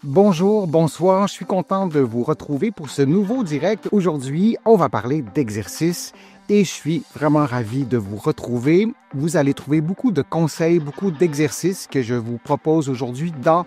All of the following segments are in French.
Bonjour, bonsoir, je suis content de vous retrouver pour ce nouveau direct. Aujourd'hui, on va parler d'exercice et je suis vraiment ravi de vous retrouver. Vous allez trouver beaucoup de conseils, beaucoup d'exercices que je vous propose aujourd'hui dans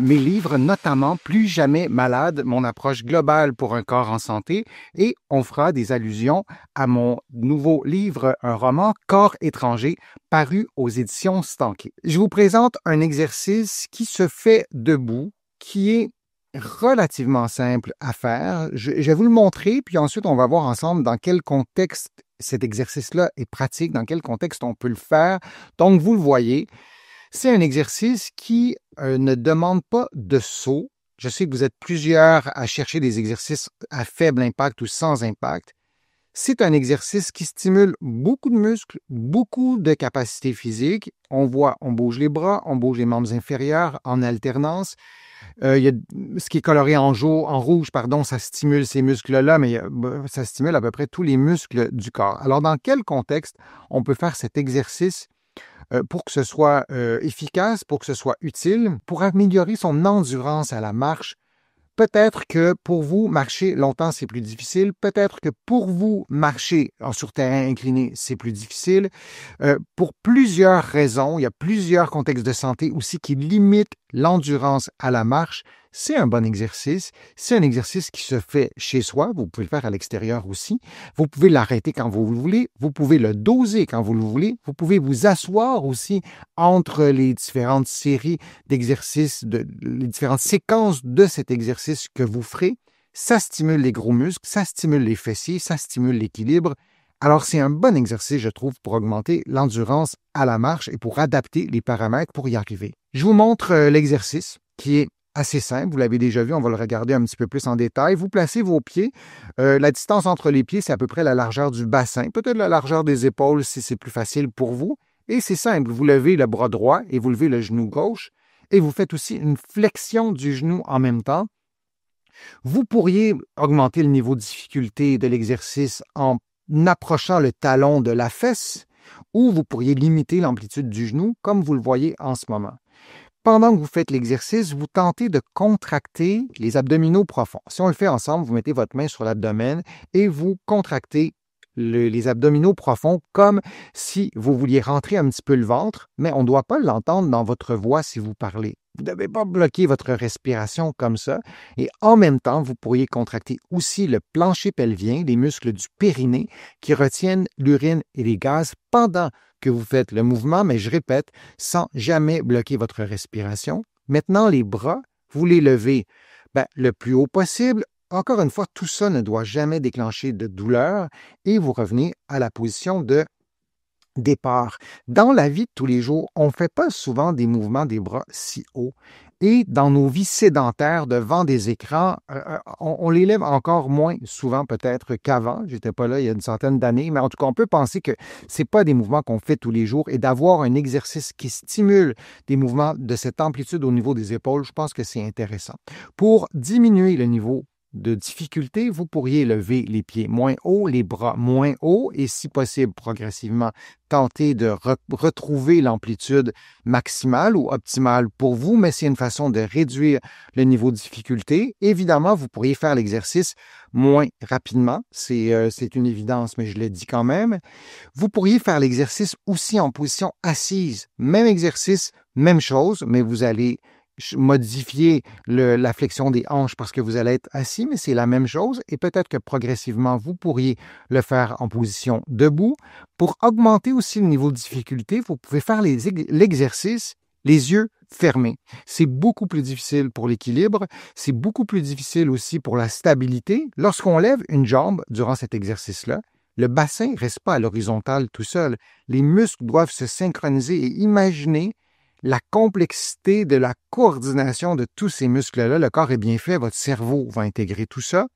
mes livres, notamment Plus jamais malade, mon approche globale pour un corps en santé, et on fera des allusions à mon nouveau livre, un roman, Corps étranger, paru aux éditions Stanké. Je vous présente un exercice qui se fait debout, qui est relativement simple à faire. Je vais vous le montrer, puis ensuite on va voir ensemble dans quel contexte cet exercice-là est pratique, dans quel contexte on peut le faire. Donc, vous le voyez, c'est un exercice qui ne demande pas de saut. Je sais que vous êtes plusieurs à chercher des exercices à faible impact ou sans impact. C'est un exercice qui stimule beaucoup de muscles, beaucoup de capacités physiques. On voit, on bouge les bras, on bouge les membres inférieurs en alternance. Il y a ce qui est coloré en rouge, ça stimule ces muscles-là, mais ça stimule à peu près tous les muscles du corps. Alors, dans quel contexte on peut faire cet exercice pour que ce soit efficace, pour que ce soit utile, pour améliorer son endurance à la marche? Peut-être que pour vous, marcher longtemps, c'est plus difficile. Peut-être que pour vous, marcher sur terrain incliné, c'est plus difficile. Pour plusieurs raisons, il y a plusieurs contextes de santé aussi qui limitent l'endurance à la marche. C'est un bon exercice. C'est un exercice qui se fait chez soi. Vous pouvez le faire à l'extérieur aussi. Vous pouvez l'arrêter quand vous le voulez. Vous pouvez le doser quand vous le voulez. Vous pouvez vous asseoir aussi entre les différentes séries d'exercices, les différentes séquences de cet exercice que vous ferez. Ça stimule les gros muscles, ça stimule les fessiers, ça stimule l'équilibre. Alors, c'est un bon exercice, je trouve, pour augmenter l'endurance à la marche et pour adapter les paramètres pour y arriver. Je vous montre l'exercice qui est assez simple. Vous l'avez déjà vu, on va le regarder un petit peu plus en détail. Vous placez vos pieds. La distance entre les pieds, c'est à peu près la largeur du bassin, peut-être la largeur des épaules si c'est plus facile pour vous. Et c'est simple, vous levez le bras droit et vous levez le genou gauche et vous faites aussi une flexion du genou en même temps. Vous pourriez augmenter le niveau de difficulté de l'exercice en approchant le talon de la fesse ou vous pourriez limiter l'amplitude du genou comme vous le voyez en ce moment. Pendant que vous faites l'exercice, vous tentez de contracter les abdominaux profonds. Si on le fait ensemble, vous mettez votre main sur l'abdomen et vous contractez les abdominaux profonds comme si vous vouliez rentrer un petit peu le ventre, mais on ne doit pas l'entendre dans votre voix si vous parlez. Vous ne devez pas bloquer votre respiration comme ça. Et en même temps, vous pourriez contracter aussi le plancher pelvien, les muscles du périnée qui retiennent l'urine et les gaz pendant que vous faites le mouvement, mais je répète, sans jamais bloquer votre respiration. Maintenant, les bras, vous les levez le plus haut possible. Encore une fois, tout ça ne doit jamais déclencher de douleur et vous revenez à la position de départ. Dans la vie de tous les jours, on ne fait pas souvent des mouvements des bras si haut. Et dans nos vies sédentaires devant des écrans, on les lève encore moins souvent peut-être qu'avant. J'étais pas là il y a une centaine d'années, mais en tout cas, on peut penser que c'est pas des mouvements qu'on fait tous les jours et d'avoir un exercice qui stimule des mouvements de cette amplitude au niveau des épaules, je pense que c'est intéressant. Pour diminuer le niveau de difficulté, vous pourriez lever les pieds moins haut, les bras moins haut et si possible progressivement tenter de retrouver l'amplitude maximale ou optimale pour vous, mais c'est une façon de réduire le niveau de difficulté. Évidemment, vous pourriez faire l'exercice moins rapidement, c'est une évidence, mais je le dis quand même. Vous pourriez faire l'exercice aussi en position assise. Même exercice, même chose, mais vous allez modifier la flexion des hanches parce que vous allez être assis, mais c'est la même chose et peut-être que progressivement, vous pourriez le faire en position debout. Pour augmenter aussi le niveau de difficulté, vous pouvez faire l'exercice les yeux fermés. C'est beaucoup plus difficile pour l'équilibre, c'est beaucoup plus difficile aussi pour la stabilité. Lorsqu'on lève une jambe durant cet exercice-là, le bassin ne reste pas à l'horizontale tout seul. Les muscles doivent se synchroniser et imaginer la complexité de la coordination de tous ces muscles-là. Le corps est bien fait, votre cerveau va intégrer tout ça,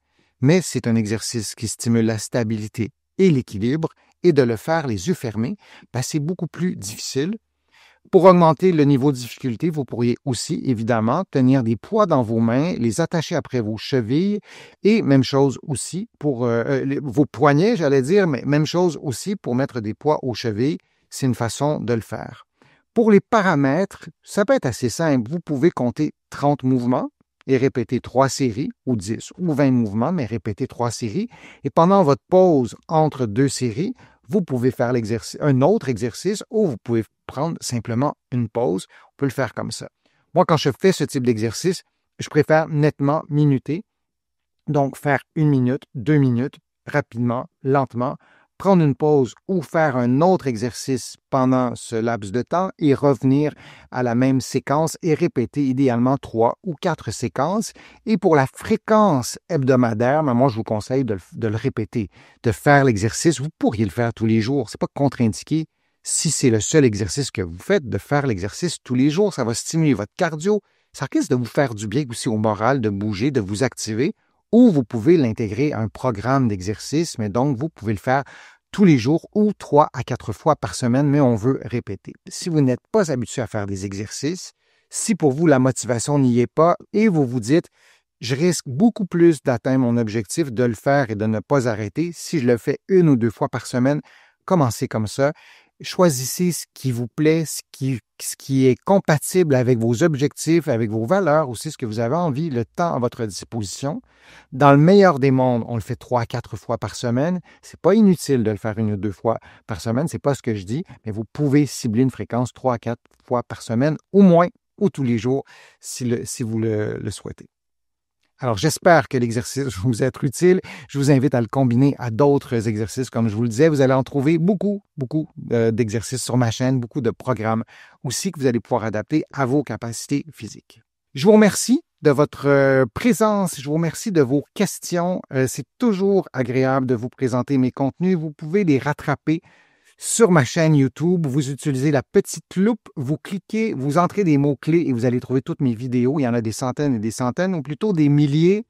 mais c'est un exercice qui stimule la stabilité et l'équilibre, et de le faire les yeux fermés, c'est beaucoup plus difficile. Pour augmenter le niveau de difficulté, vous pourriez aussi, évidemment, tenir des poids dans vos mains, les attacher après vos chevilles, et même chose aussi pour vos poignets, j'allais dire, mais même chose aussi pour mettre des poids aux chevilles. C'est une façon de le faire. Pour les paramètres, ça peut être assez simple. Vous pouvez compter 30 mouvements et répétez 3 séries, ou 10 ou 20 mouvements, mais répétez 3 séries. Et pendant votre pause entre 2 séries, vous pouvez faire un autre exercice ou vous pouvez prendre simplement une pause. On peut le faire comme ça. Moi, quand je fais ce type d'exercice, je préfère nettement minuter. Donc, faire 1 minute, 2 minutes, rapidement, lentement, prendre une pause ou faire un autre exercice pendant ce laps de temps et revenir à la même séquence et répéter idéalement 3 ou 4 séquences. Et pour la fréquence hebdomadaire, moi, je vous conseille de le répéter, de faire l'exercice. Vous pourriez le faire tous les jours. Ce n'est pas contre-indiqué. Si c'est le seul exercice que vous faites, de faire l'exercice tous les jours, ça va stimuler votre cardio. Ça risque de vous faire du bien aussi au moral, de bouger, de vous activer. Ou vous pouvez l'intégrer à un programme d'exercice, mais donc vous pouvez le faire tous les jours ou 3 à 4 fois par semaine, mais on veut répéter. Si vous n'êtes pas habitué à faire des exercices, si pour vous la motivation n'y est pas et vous vous dites « je risque beaucoup plus d'atteindre mon objectif de le faire et de ne pas arrêter si je le fais 1 ou 2 fois par semaine », commencez comme ça. Choisissez ce qui vous plaît, ce qui est compatible avec vos objectifs, avec vos valeurs, aussi ce que vous avez envie, le temps à votre disposition. Dans le meilleur des mondes, on le fait 3 à 4 fois par semaine. C'est pas inutile de le faire 1 ou 2 fois par semaine, c'est pas ce que je dis, mais vous pouvez cibler une fréquence 3 à 4 fois par semaine, au moins, ou tous les jours, si vous le souhaitez. Alors, j'espère que l'exercice va vous être utile. Je vous invite à le combiner à d'autres exercices. Comme je vous le disais, vous allez en trouver beaucoup d'exercices sur ma chaîne, beaucoup de programmes aussi que vous allez pouvoir adapter à vos capacités physiques. Je vous remercie de votre présence. Je vous remercie de vos questions. C'est toujours agréable de vous présenter mes contenus. Vous pouvez les rattraper sur ma chaîne YouTube. Vous utilisez la petite loupe, vous cliquez, vous entrez des mots-clés et vous allez trouver toutes mes vidéos. Il y en a des centaines et des centaines, ou plutôt des milliers.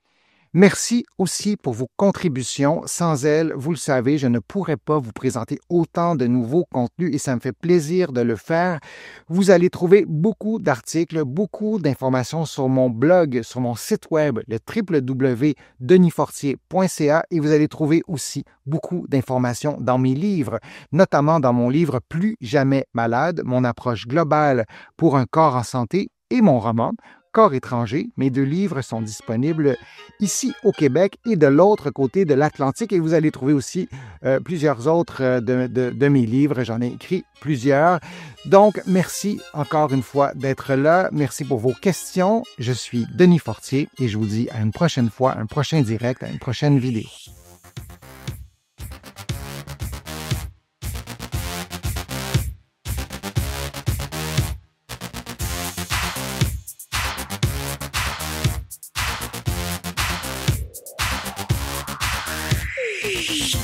Merci aussi pour vos contributions. Sans elles, vous le savez, je ne pourrais pas vous présenter autant de nouveaux contenus et ça me fait plaisir de le faire. Vous allez trouver beaucoup d'articles, beaucoup d'informations sur mon blog, sur mon site web, le www.denisfortier.ca et vous allez trouver aussi beaucoup d'informations dans mes livres, notamment dans mon livre Plus jamais malade, mon approche globale pour un corps en santé et mon roman Corps étranger. Mes 2 livres sont disponibles ici au Québec et de l'autre côté de l'Atlantique. Et vous allez trouver aussi plusieurs autres de mes livres. J'en ai écrit plusieurs. Donc, merci encore une fois d'être là. Merci pour vos questions. Je suis Denis Fortier et je vous dis à une prochaine fois, un prochain direct, à une prochaine vidéo. Shh.